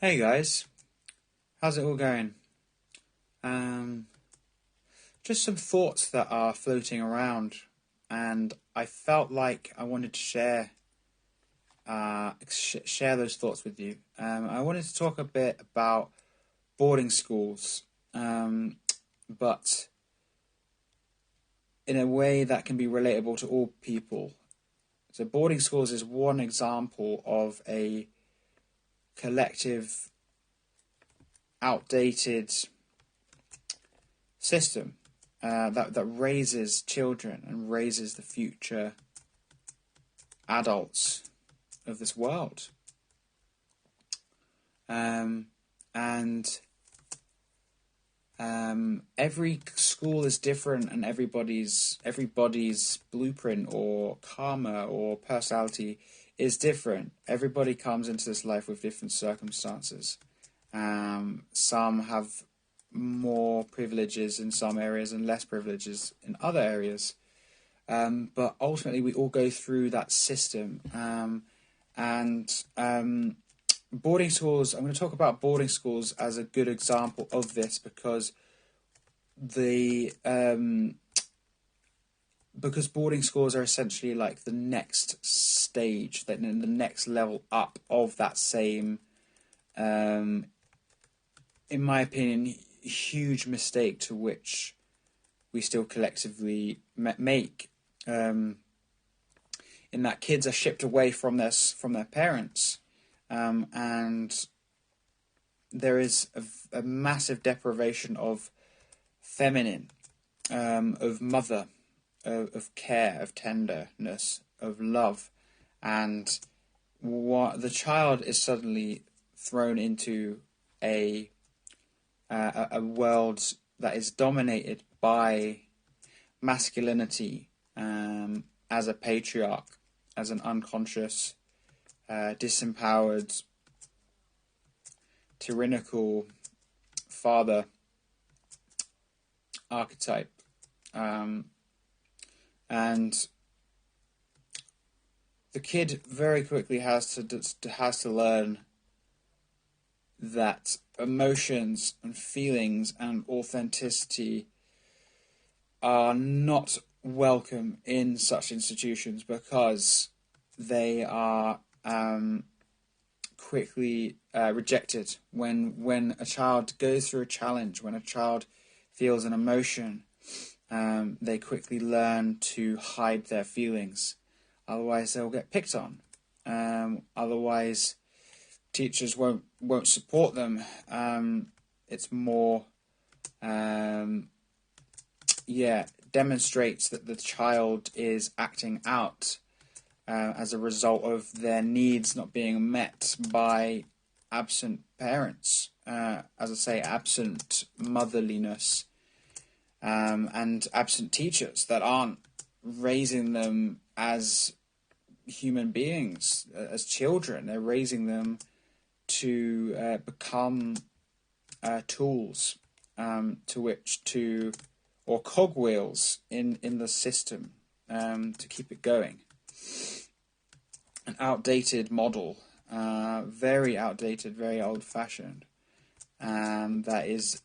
Hey guys, how's it all going? Um, just some thoughts that are floating around, and I felt like I wanted to share those thoughts with you. I wanted to talk a bit about boarding schools, but in a way that can be relatable to all people. So, boarding schools is one example of a collective, outdated system that raises children and raises the future adults of this world. And every school is different, and everybody's blueprint or karma or personality is different. Everybody comes into this life with different circumstances. Some have more privileges in some areas and less privileges in other areas. But ultimately, we all go through that system. And boarding schools, I'm going to talk about boarding schools as a good example of this because because boarding schools are essentially like the next stage, the next level up of that same, in my opinion, huge mistake to which we still collectively make, in that kids are shipped away from their parents, and there is a massive deprivation of feminine, of mother, of care, of tenderness, of love, and what the child is suddenly thrown into a world that is dominated by masculinity, as a patriarch, as an unconscious, disempowered, tyrannical father archetype, and the kid very quickly has to learn that emotions and feelings and authenticity are not welcome in such institutions because they are quickly rejected. When a child goes through a challenge, when a child feels an emotion, they quickly learn to hide their feelings. Otherwise, they'll get picked on. Otherwise, teachers won't support them. It's more, demonstrates that the child is acting out as a result of their needs not being met by absent parents. As I say, absent motherliness, and absent teachers that aren't raising them as human beings, as children. They're raising them to become tools, or cogwheels in the system, to keep it going. An outdated model, very outdated, very old-fashioned, that is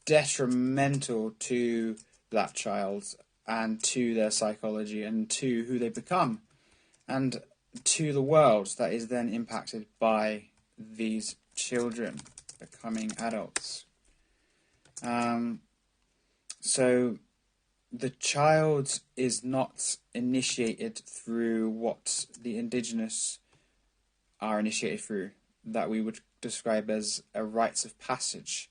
detrimental to that child and to their psychology and to who they become and to the world that is then impacted by these children becoming adults. So the child is not initiated through what the indigenous are initiated through, that we would describe as a rites of passage.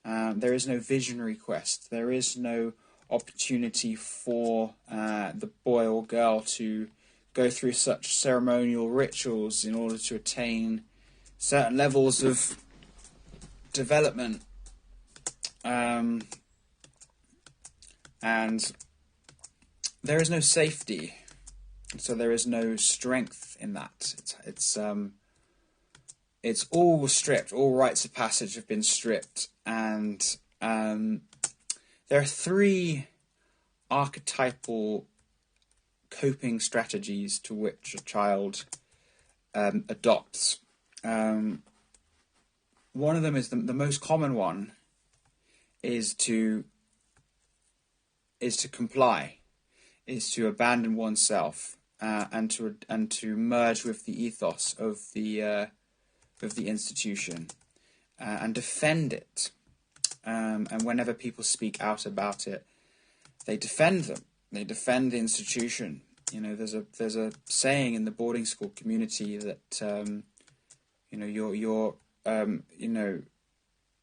There is no visionary quest. There is no opportunity for the boy or girl to go through such ceremonial rituals in order to attain certain levels of development. And there is no safety, so there is no strength in that. It's all stripped. All rites of passage have been stripped, and there are three archetypal coping strategies to which a child adopts. one of them is the most common one is to comply, is to abandon oneself, and to merge with the ethos of the institution, and defend it. And whenever people speak out about it, they defend them. They defend the institution. You know, there's a saying in the boarding school community that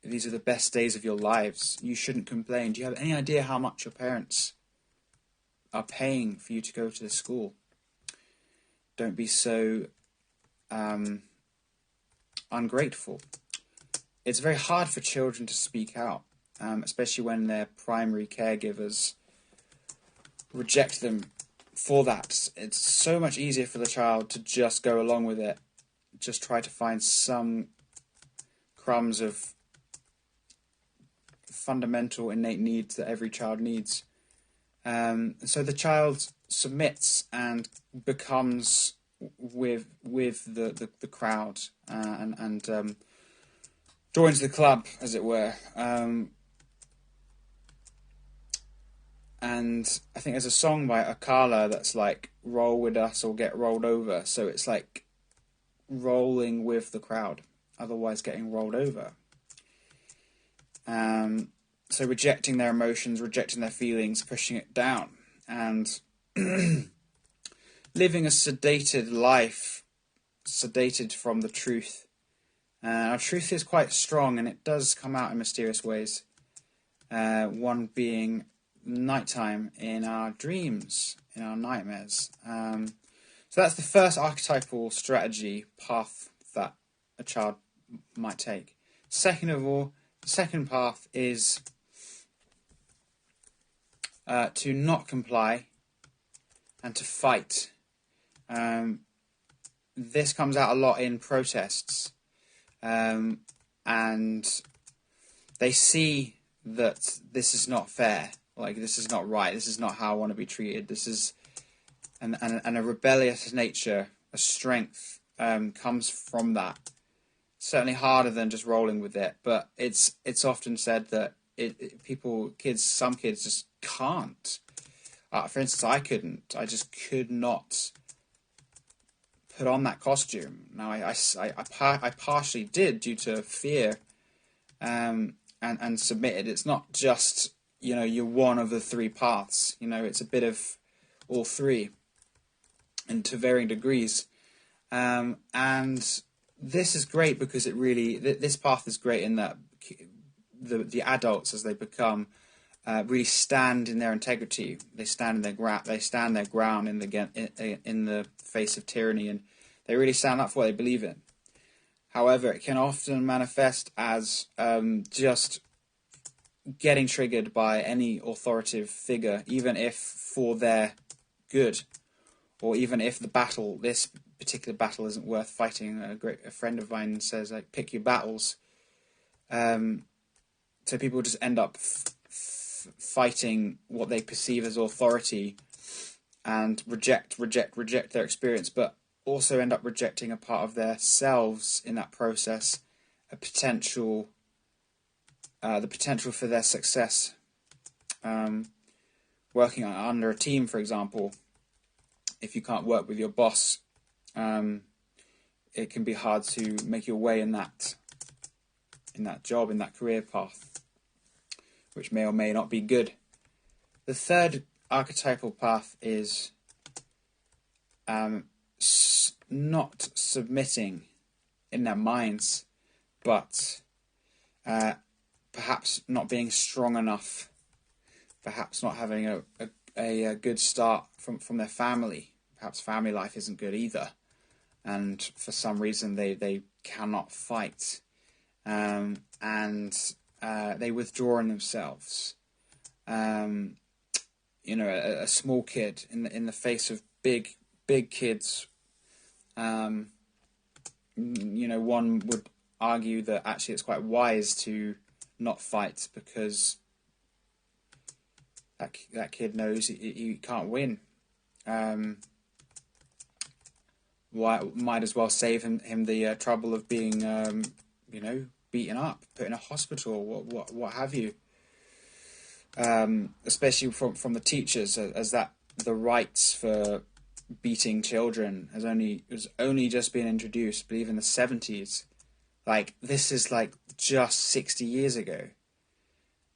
these are the best days of your lives. You shouldn't complain. Do you have any idea how much your parents are paying for you to go to the school? Don't be so ungrateful. It's very hard for children to speak out, especially when their primary caregivers reject them for that. It's so much easier for the child to just go along with it, just try to find some crumbs of fundamental innate needs that every child needs. So the child submits and becomes with the crowd, and joins the club, as it were. And I think there's a song by Akala that's like, roll with us or get rolled over. So it's like rolling with the crowd, otherwise getting rolled over. So rejecting their emotions, rejecting their feelings, pushing it down, and living a sedated life, sedated from the truth. Our truth is quite strong, and it does come out in mysterious ways. One being nighttime in our dreams, in our nightmares. So that's the first archetypal strategy path that a child might take. Second of all, the second path is to not comply and to fight. This comes out a lot in protests, and they see that this is not fair, like this is not right, this is not how I want to be treated, this is, and a rebellious nature, a strength, comes from that. Certainly harder than just rolling with it, but it's often said that some kids just can't. For instance, I just could not put on that costume. Now, I partially did due to fear, and submitted. It's not just, you're one of the three paths. It's a bit of all three, and to varying degrees. And this is great because this path is great in that the adults, as they become, really stand in their integrity. They stand their ground in the face of tyranny, and they really stand up for what they believe in. However, it can often manifest as just getting triggered by any authoritative figure, even if for their good, or even if this particular battle isn't worth fighting. A friend of mine says, like, pick your battles. So people just end up fighting what they perceive as authority, and reject their experience, but also end up rejecting a part of their selves in that process, the potential for their success. Working under a team, for example, if you can't work with your boss, it can be hard to make your way in that job, in that career path, which may or may not be good. The third archetypal path is not submitting in their minds, but perhaps not being strong enough, perhaps not having a good start from their family. Perhaps family life isn't good either, and for some reason they cannot fight, and they withdraw in themselves. A small kid in the face of big kids. One would argue that actually it's quite wise to not fight, because that kid knows he can't win. Might as well save him the trouble of being beaten up, put in a hospital, what have you. Especially from the teachers, as that the rights for beating children was only just been introduced, I believe, in the 70s. Like, this is like just 60 years ago.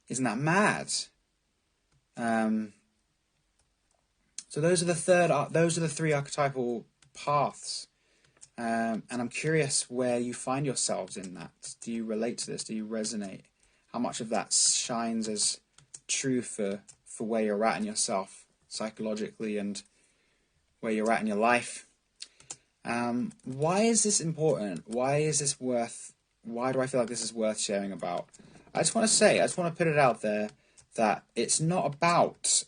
Isn't that mad? So those are the three archetypal paths. And I'm curious where you find yourselves in that. Do you relate to this? Do you resonate? How much of that shines as true for where you're at in yourself psychologically and where you're at in your life? Why is this important? Why do I feel like this is worth sharing about? I just want to put it out there that it's not about,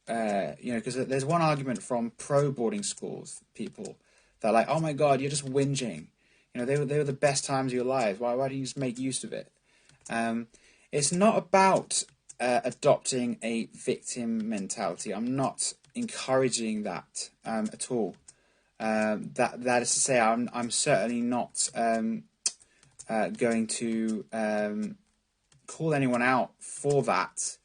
because there's one argument from pro boarding schools people. They're like, oh my God, you're just whinging. They were the best times of your lives. Why don't you just make use of it? It's not about adopting a victim mentality. I'm not encouraging that at all. That is to say, I'm certainly not going to call anyone out for that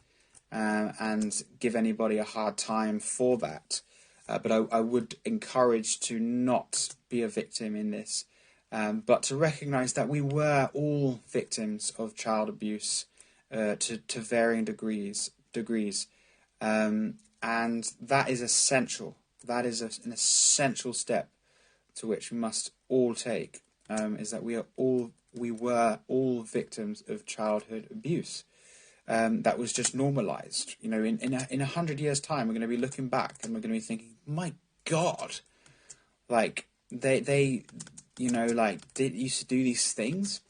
and give anybody a hard time for that. But I would encourage to not be a victim in this, but to recognise that we were all victims of child abuse to varying degrees, and that is essential. That is an essential step to which we must all take. Is that we were all victims of childhood abuse. That was just normalised. In 100 years' time, we're going to be looking back and we're going to be thinking, my God, like they used to do these things.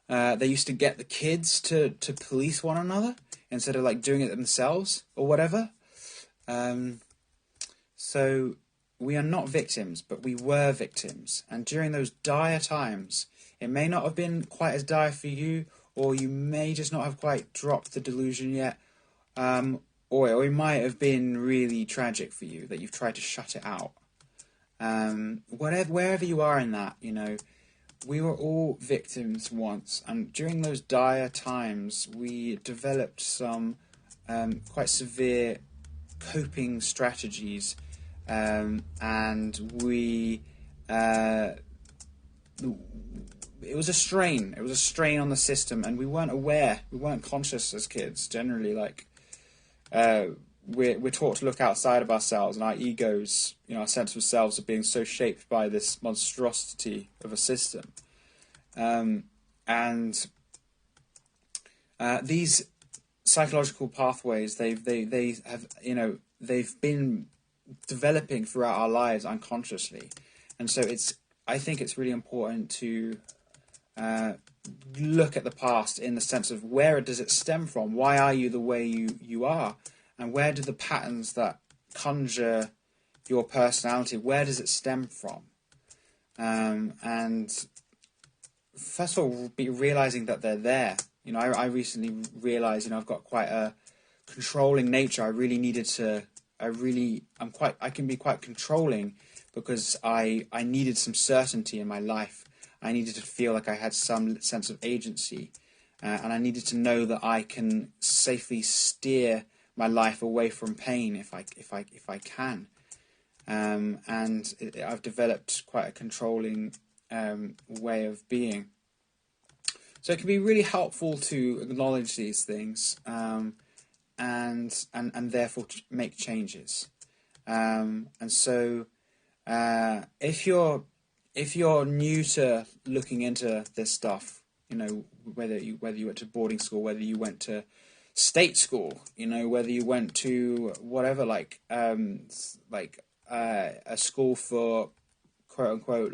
They used to get the kids to police one another instead of like doing it themselves or whatever. So we are not victims, but we were victims. And during those dire times, it may not have been quite as dire for you, or you may just not have quite dropped the delusion yet, or it might have been really tragic for you that you've tried to shut it out. Wherever you are in that, we were all victims once, and during those dire times, we developed some quite severe coping strategies, and it was a strain. It was a strain on the system, and we weren't aware. We weren't conscious as kids. Generally, we're taught to look outside of ourselves, and our egos, our sense of selves, are being so shaped by this monstrosity of a system. And these psychological pathways, they've been developing throughout our lives unconsciously, and so I think it's really important to look at the past in the sense of where does it stem from? Why are you the way you are? And where do the patterns that conjure your personality, where does it stem from? And first of all, be realizing that they're there. I recently realized, I've got quite a controlling nature. I can be quite controlling because I needed some certainty in my life. I needed to feel like I had some sense of agency, and I needed to know that I can safely steer my life away from pain if I can. I've developed quite a controlling way of being. So it can be really helpful to acknowledge these things and therefore make changes. So if you're new to looking into this stuff, whether you went to boarding school, whether you went to state school, whether you went to whatever, a school for quote unquote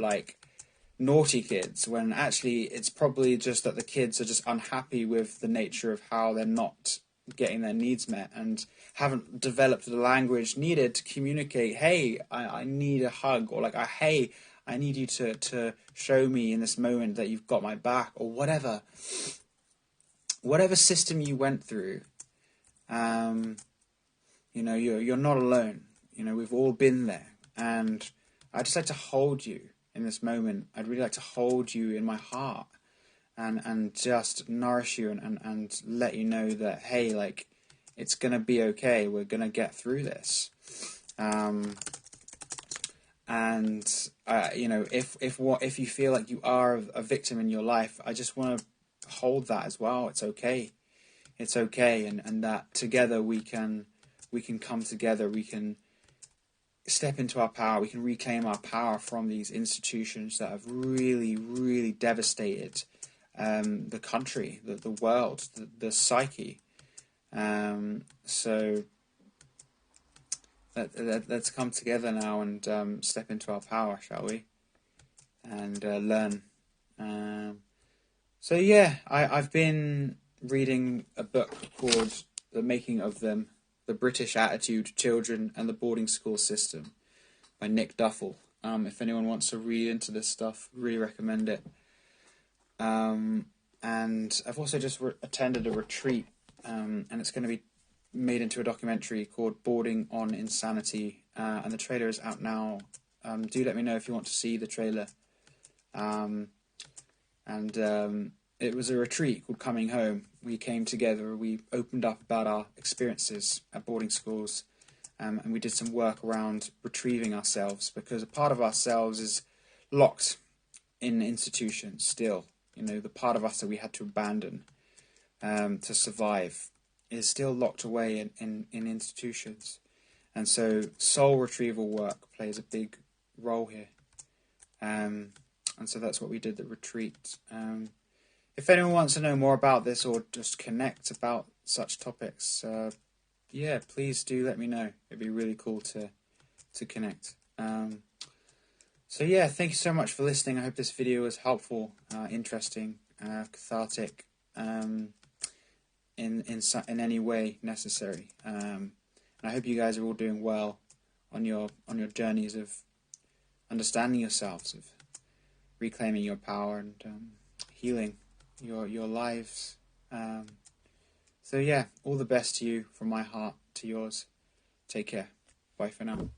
naughty kids, when actually it's probably just that the kids are just unhappy with the nature of how they're not getting their needs met and haven't developed the language needed to communicate, hey, I need a hug, or hey, I need you to show me in this moment that you've got my back, or whatever system you went through. You're not alone. We've all been there, and I just like to hold you in this moment, I'd really like to hold you in my heart and just nourish you and let you know that, hey, like, it's going to be okay. We're going to get through this. You know, if you feel like you are a victim in your life, I just want to hold that as well. It's okay. It's okay, and that together we can come together. We can step into our power. We can reclaim our power from these institutions that have really, really devastated the country, the world, the psyche. So let's come together now and step into our power, shall we? And learn. So yeah, I've been reading a book called The Making of Them, The British Attitude, Children and the Boarding School System by Nick Duffel. If anyone wants to read into this stuff, really recommend it. And I've also just attended a retreat, and it's going to be made into a documentary called Boarding on Insanity, and the trailer is out now. Do let me know if you want to see the trailer. It was a retreat called Coming Home. We came together, we opened up about our experiences at boarding schools, and we did some work around retrieving ourselves, because a part of ourselves is locked in institutions still. You know, the part of us that we had to abandon to survive is still locked away in institutions. And so soul retrieval work plays a big role here. And so that's what we did at the retreat. If anyone wants to know more about this or just connect about such topics, yeah, please do let me know. It'd be really cool to connect. So yeah, thank you so much for listening. I hope this video was helpful, interesting, cathartic, in any way necessary. And I hope you guys are all doing well on your journeys of understanding yourselves, of reclaiming your power and healing your lives. So yeah, all the best to you from my heart to yours. Take care. Bye for now.